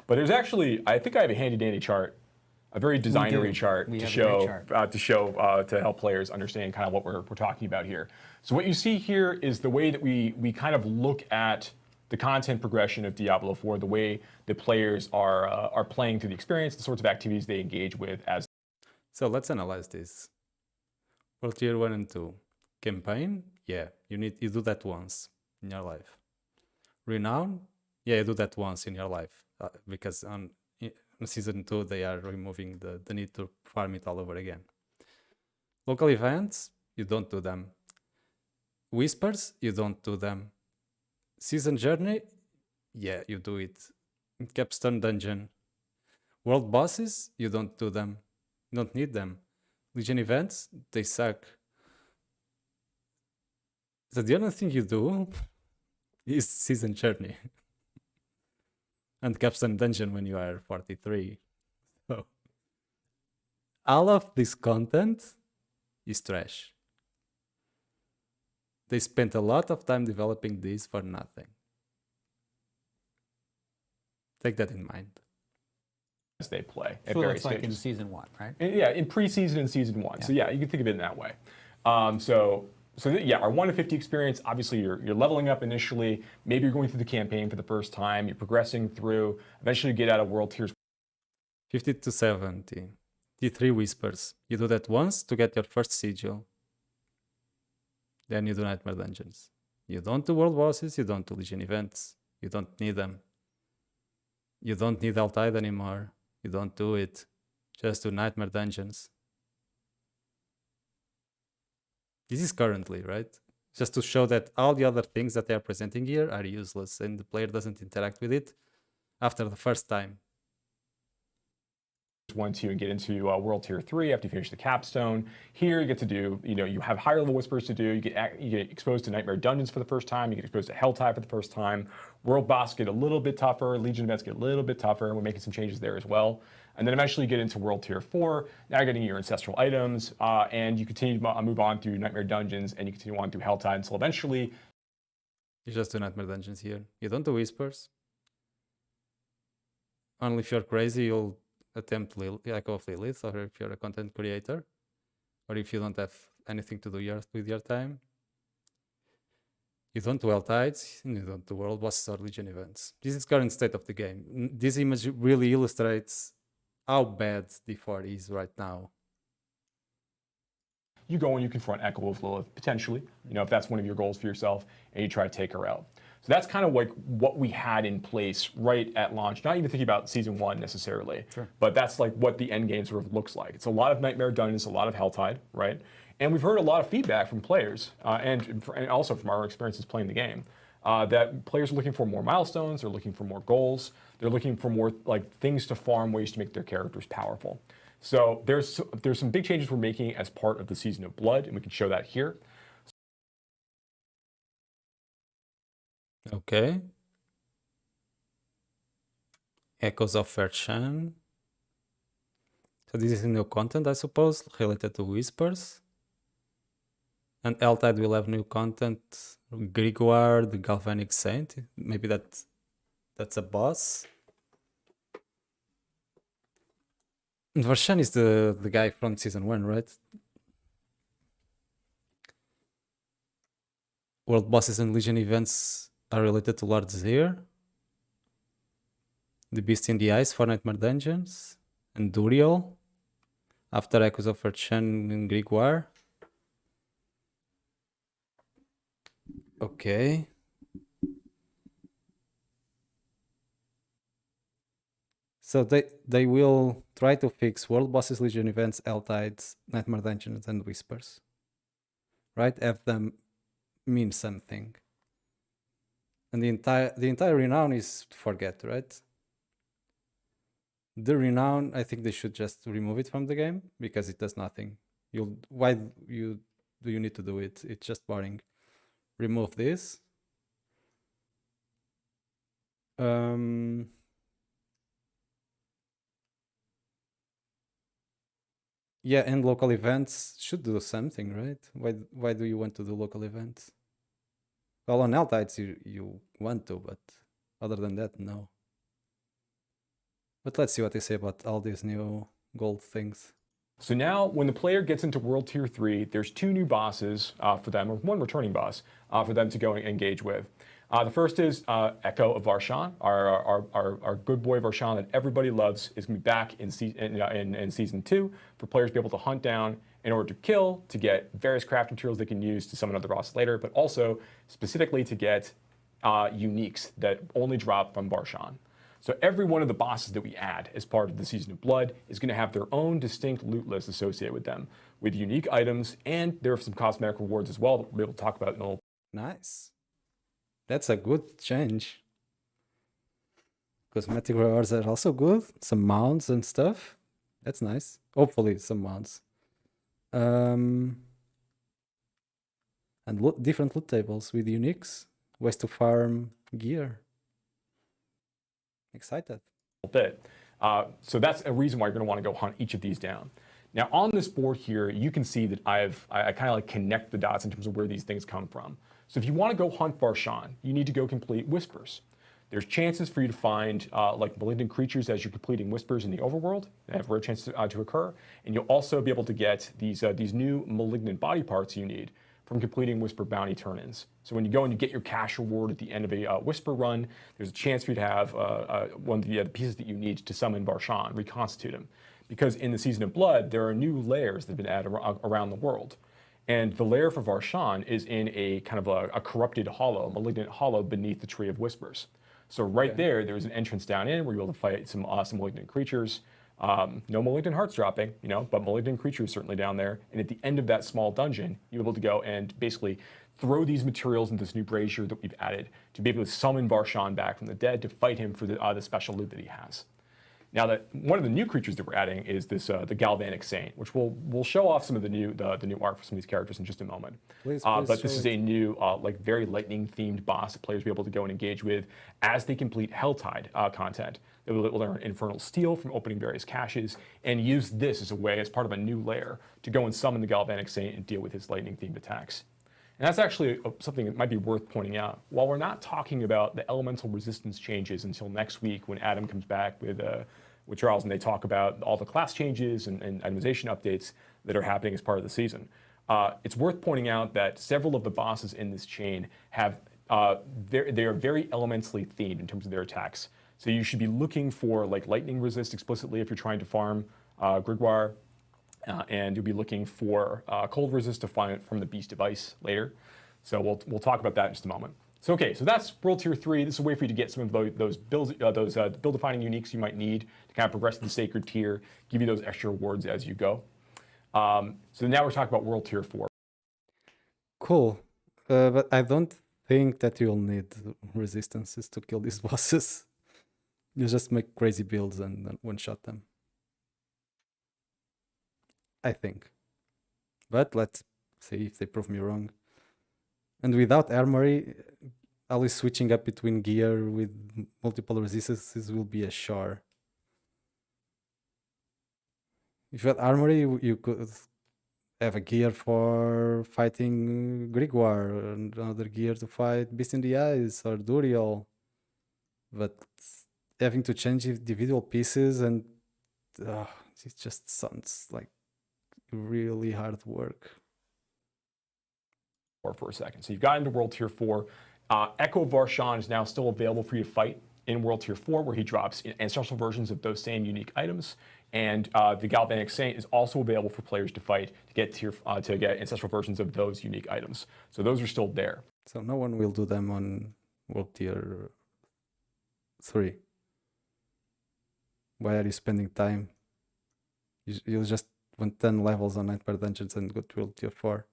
But there's actually, I think I have a handy dandy chart, a very designery chart to help players understand kind of what we're talking about here. So what you see here is the way that we kind of look at the content progression of Diablo IV, the way the players are playing through the experience, the sorts of activities they engage with as. So let's analyze this. World Tier 1 and 2. Campaign, yeah, you do that once in your life. Renown, yeah, you do that once in your life. Because on Season 2 they are removing the need to farm it all over again. Local events, you don't do them. Whispers, you don't do them. Season Journey, yeah, you do it. Capstone Dungeon. World bosses, you don't do them. You don't need them. Legion events, they suck. So the only thing you do is Season Journey. And Capstone Dungeon when you are 43. So all of this content is trash. They spent a lot of time developing this for nothing. Take that in mind. As they play at various stages. Like in Season 1, right? Yeah, in pre-season and Season 1. Yeah. So yeah, you can think of it in that way. Yeah, our 1 to 50 experience, obviously you're leveling up initially. Maybe you're going through the campaign for the first time. You're progressing through. Eventually you get out of World Tiers. 50 to 70. T3 Whispers. You do that once to get your first sigil. Then you do Nightmare Dungeons. You don't do World Bosses, you don't do Legion events. You don't need them. You don't need Altide anymore. You don't do it. Just do Nightmare Dungeons. This is currently, right? Just to show that all the other things that they are presenting here are useless and the player doesn't interact with it after the first time. 1, 2, and get into World Tier 3 after you finish the capstone. Here you get to do, you have higher level whispers to do. You get exposed to Nightmare Dungeons for the first time. You get exposed to Helltide for the first time. World Boss get a little bit tougher. Legion events get a little bit tougher. We're making some changes there as well. And then eventually you get into World Tier 4. Now you're getting your ancestral items, and you continue to move on through Nightmare Dungeons, and you continue on through Helltide until eventually. You just do Nightmare Dungeons here. You don't do Whispers. Only if you're crazy, you'll attempt Echo of Lilith, or if you're a content creator, or if you don't have anything to do with your time. You don't do Helltides, and you don't do World Bosses or Legion events. This is current state of the game. This image really illustrates how bad D4 is right now. You go and you confront Echo of Lilith, potentially, if that's one of your goals for yourself, and you try to take her out. So that's kind of like what we had in place right at launch. Not even thinking about Season 1 necessarily, but that's like what the end game sort of looks like. It's a lot of Nightmare Dungeons, a lot of Helltide, right? And we've heard a lot of feedback from players and also from our experiences playing the game that players are looking for more milestones, they're looking for more goals, they're looking for more like things to farm, ways to make their characters powerful. So there's some big changes we're making as part of the Season of Blood, and we can show that here. Okay. Echoes of Farshan. So this is new content, I suppose, related to Whispers. And Helltide will have new content. Grimoire, the Galvanic Saint. Maybe that's a boss. And Farshan is the guy from Season 1, right? World bosses and Legion events are related to Lord Zir. The Beast in the Ice for Nightmare Dungeons. And Duriel. After Echoes of Farshan and Grimoire. Okay. So they will try to fix World Bosses, Legion events, Helltides, Nightmare Dungeons, and Whispers. Right? Have them mean something. And the entire renown is to forget, right? The renown, I think they should just remove it from the game because it does nothing. Why do you need to do it? It's just boring. Remove this. Yeah, and local events should do something, right? Why do you want to do local events? Well, on Helltides you want to, but other than that, no. But let's see what they say about all these new gold things. So now, when the player gets into World Tier 3, there's 2 new bosses for them, or 1 returning boss for them to go and engage with. The first is Echo of Varshan, our good boy Varshan that everybody loves, is going to be back in Season 2 for players to be able to hunt down in order to kill, to get various craft materials they can use to summon other bosses later, but also specifically to get uniques that only drop from Varshan. So every one of the bosses that we add as part of the Season of Blood is going to have their own distinct loot list associated with them, with unique items, and there are some cosmetic rewards as well that we'll be able to talk about in a little. Nice. That's a good change. Cosmetic rewards are also good. Some mounts and stuff. That's nice. Hopefully some mounts. And different loot tables with uniques, ways to farm gear. Excited. Bit. So that's a reason why you're going to want to go hunt each of these down. Now on this board here, you can see that I kind of like connect the dots in terms of where these things come from. So if you want to go hunt Varshan, you need to go complete Whispers. There's chances for you to find like malignant creatures as you're completing Whispers in the overworld. They have a rare chance to occur. And you'll also be able to get these new malignant body parts you need from completing Whisper bounty turn-ins. So when you go and you get your cash reward at the end of a Whisper run, there's a chance for you to have one of the pieces that you need to summon Varshan, reconstitute him. Because in the Season of Blood, there are new layers that have been added around the world. And the lair for Varshan is in a kind of a corrupted hollow, malignant hollow beneath the Tree of Whispers. So right there's an entrance down in where you're able to fight some awesome malignant creatures. No malignant hearts dropping, but malignant creatures certainly down there. And at the end of that small dungeon, you're able to go and basically throw these materials into this new brazier that we've added to be able to summon Varshan back from the dead to fight him for the special loot that he has. Now, one of the new creatures that we're adding is this the Galvanic Saint, which we'll show off some of the new art for some of these characters in just a moment. Please but this is a new like very lightning themed boss that players will be able to go and engage with as they complete Helltide content. They will learn Infernal Steel from opening various caches and use this as a way, as part of a new layer, to go and summon the Galvanic Saint and deal with his lightning themed attacks. And that's actually something that might be worth pointing out. While we're not talking about the elemental resistance changes until next week when Adam comes back with Charles and they talk about all the class changes and itemization updates that are happening as part of the season, it's worth pointing out that several of the bosses in this chain have they are very elementally themed in terms of their attacks. So you should be looking for like lightning resist explicitly if you're trying to farm Grigwar. And you'll be looking for cold resist to find it from the Beast of Ice later. So we'll talk about that in just a moment. So so that's World Tier 3. This is a way for you to get some of those build-defining uniques you might need to kind of progress to the Sacred Tier, give you those extra rewards as you go. So now we're talking about World Tier 4. Cool. But I don't think that you'll need resistances to kill these bosses. You just make crazy builds and one-shot them. I think. But let's see if they prove me wrong. And without armory, always switching up between gear with multiple resistances will be a chore. If you had armory, you could have a gear for fighting Grigwar, and another gear to fight Beast in the Eyes or Duriel. But having to change individual pieces and it just sounds like really hard work. For a second. So you've got into World Tier 4. Echo Varshan is now still available for you to fight in World Tier 4, where he drops ancestral versions of those same unique items. And the Galvanic Saint is also available for players to fight to get ancestral versions of those unique items. So those are still there. So no one will do them on World Tier 3. Why are you spending time? You'll just want 10 levels on Nightmare Dungeons and go to World Tier 4.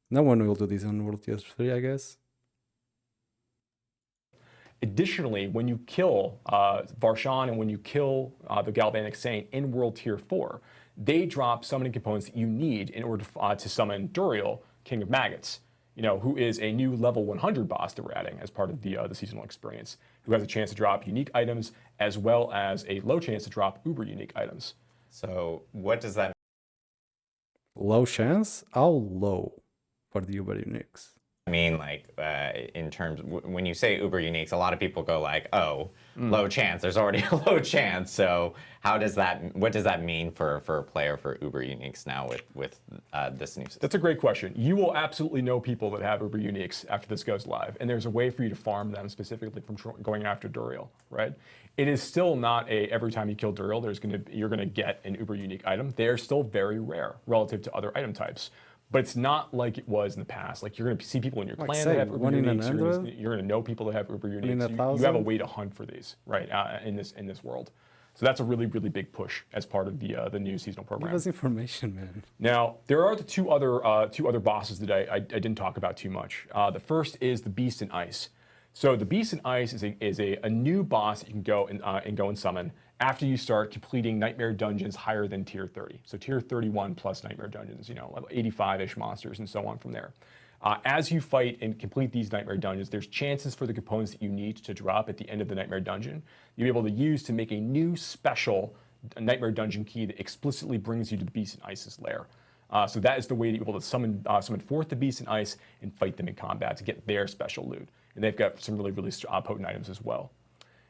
No one will do this on World Tier 3, I guess. Additionally, when you kill Varshan and when you kill the Galvanic Saint in World Tier 4, they drop summoning components that you need in order to summon Duriel, King of Maggots, who is a new level 100 boss that we're adding as part of the seasonal experience, who has a chance to drop unique items as well as a low chance to drop uber unique items. So what does that Low chance? How low for the uber uniques? mean, like, in terms, when you say uber uniques, a lot of people go like, oh, low chance. There's already a low chance. So what does that mean for a player for uber uniques now with this new system? That's a great question. You will absolutely know people that have uber uniques after this goes live, and there's a way for you to farm them specifically from going after Duriel, right? It is still not every time you kill Duriel, you're gonna get an uber unique item. They're still very rare relative to other item types. But it's not like it was in the past. Like you're going to see people in your clan that have uber uniques. You're going to know people that have uber uniques. You have a way to hunt for these, right? In this world. So that's a really, really big push as part of the new seasonal program. Give us information, man. Now there are the two other bosses that I didn't talk about too much. The first is the Beast in Ice. So the Beast in Ice is a new boss that you can go and summon after you start completing Nightmare Dungeons higher than Tier 30. So Tier 31 plus Nightmare Dungeons, 85-ish monsters and so on from there. As you fight and complete these Nightmare Dungeons, there's chances for the components that you need to drop at the end of the Nightmare Dungeon you'll be able to use to make a new special Nightmare Dungeon key that explicitly brings you to the Beast in Ice's lair. So that is the way to be able to summon forth the Beast in Ice and fight them in combat to get their special loot. And they've got some really, really potent items as well.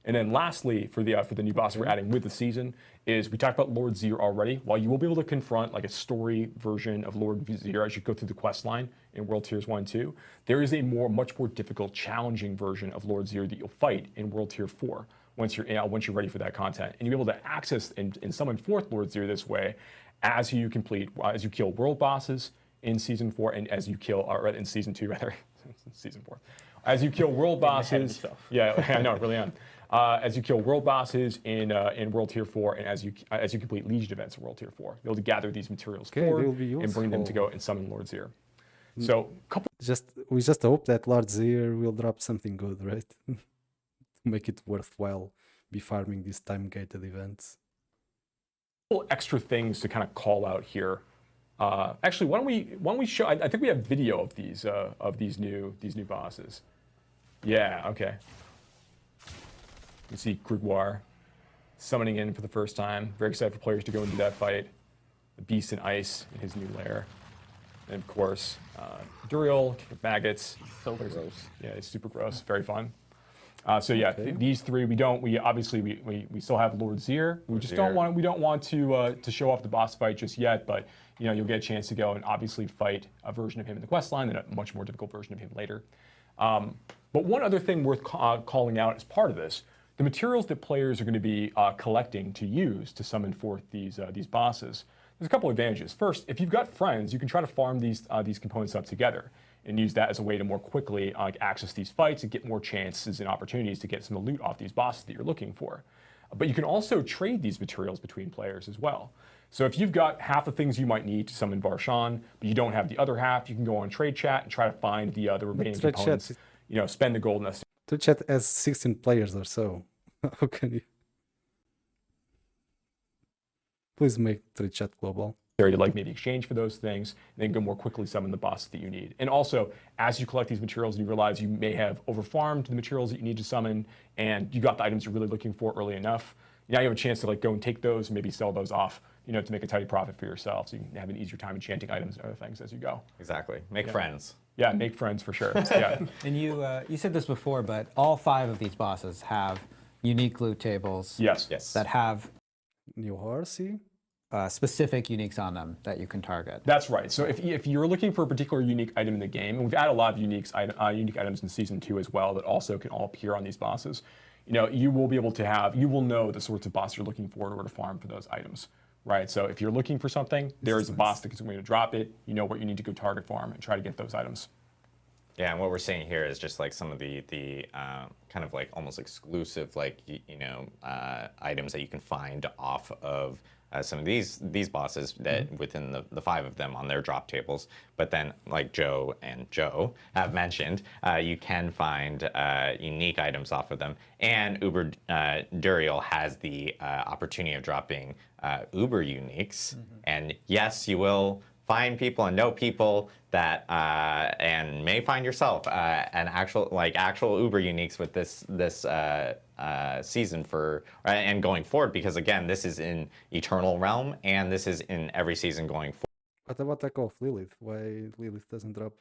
And then lastly, for the new boss we're adding with the season, is we talked about Lord Zir already. While you will be able to confront like a story version of Lord Zir as you go through the quest line in World Tiers 1 and 2, there is a much more difficult, challenging version of Lord Zir that you'll fight in World Tier 4 once you're ready for that content. And you'll be able to access and summon forth Lord Zir this way as you kill world bosses in Season 4 and as you kill, in Season 2 rather, Season 4. As you kill world bosses, yeah, I know, I really am. As you kill world bosses in World Tier 4, and as you complete Legion events in World Tier 4, you'll be able to gather these materials forward and bring them to go and summon Lord Zir. So, we just hope that Lord Zir will drop something good, right? To make it worthwhile be farming these time-gated events. Little extra things to kind of call out here. Actually, why don't we show? I think we have video of these new bosses. Yeah. Okay. You see Gregoire summoning in for the first time. Very excited for players to go and do that fight. The Beast in Ice in his new lair. And of course, Duriel, kick of maggots. So gross. Yeah, it's super gross. Very fun. So yeah, these three we obviously still have Lord Zir. We don't want to show off the boss fight just yet, but you'll get a chance to go and obviously fight a version of him in the quest line and a much more difficult version of him later. But one other thing worth calling out as part of this, the materials that players are going to be collecting to use to summon forth these bosses. There's a couple advantages. First, if you've got friends, you can try to farm these components up together and use that as a way to more quickly access these fights and get more chances and opportunities to get some loot off these bosses that you're looking for. But you can also trade these materials between players as well. So if you've got half the things you might need to summon Varshan, but you don't have the other half, you can go on trade chat and try to find the remaining components. Spend the gold necessary. To chat has 16 players or so. How can you? Please make trade chat global. To maybe exchange for those things, and then go more quickly summon the boss that you need. And also, as you collect these materials, you realize you may have overfarmed the materials that you need to summon, and you got the items you're really looking for early enough. Now you have a chance to go and take those and maybe sell those off, to make a tidy profit for yourself, so you can have an easier time enchanting items and other things as you go. Exactly. Make friends. Yeah, make friends for sure. Yeah. And you said this before, but all 5 of these bosses have unique loot tables. Yes. That have New horsey. Specific uniques on them that you can target. That's right. So if you're looking for a particular unique item in the game, and we've added a lot of unique items in Season 2 as well that also can all appear on these bosses, you will be able to you will know the sorts of boss you're looking for in order to farm for those items, right? So if you're looking for something, there's a boss that's going to drop it. You know what you need to go target farm and try to get those items. Yeah, and what we're seeing here is just like some of the kind of like almost exclusive items that you can find off of some of these bosses that within the 5 of them on their drop tables. But then, like Joe and Joe have mentioned, you can find unique items off of them. And Uber Duriel has the opportunity of dropping Uber uniques. And yes, you will find people and know people that and may find yourself an actual Uber uniques with this season and going forward, because again, this is in Eternal Realm and this is in every season going forward. What about Echo of Lilith? Why Lilith doesn't drop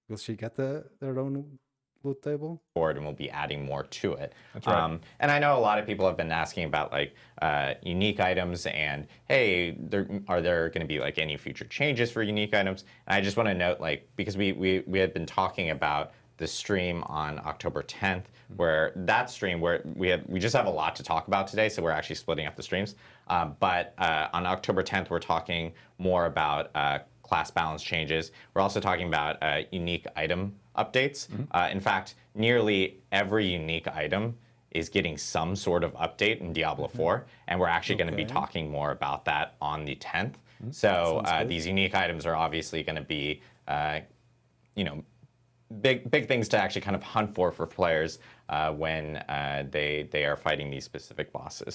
Will she get their own loot table? Forward, and we'll be adding more to it. That's right. And I know a lot of people have been asking about like unique items and hey, are there going to be like any future changes for unique items? And I just want to note, like, because we had been talking about the stream on October 10th, where that stream where we just have a lot to talk about today, so we're actually splitting up the streams. But on October 10th, we're talking more about class balance changes. We're also talking about unique item updates. In fact, nearly every unique item is getting some sort of update in Diablo 4, and we're actually going to be talking more about that on the 10th. So these unique items are obviously going to be, big things to actually kind of hunt for players when they are fighting these specific bosses.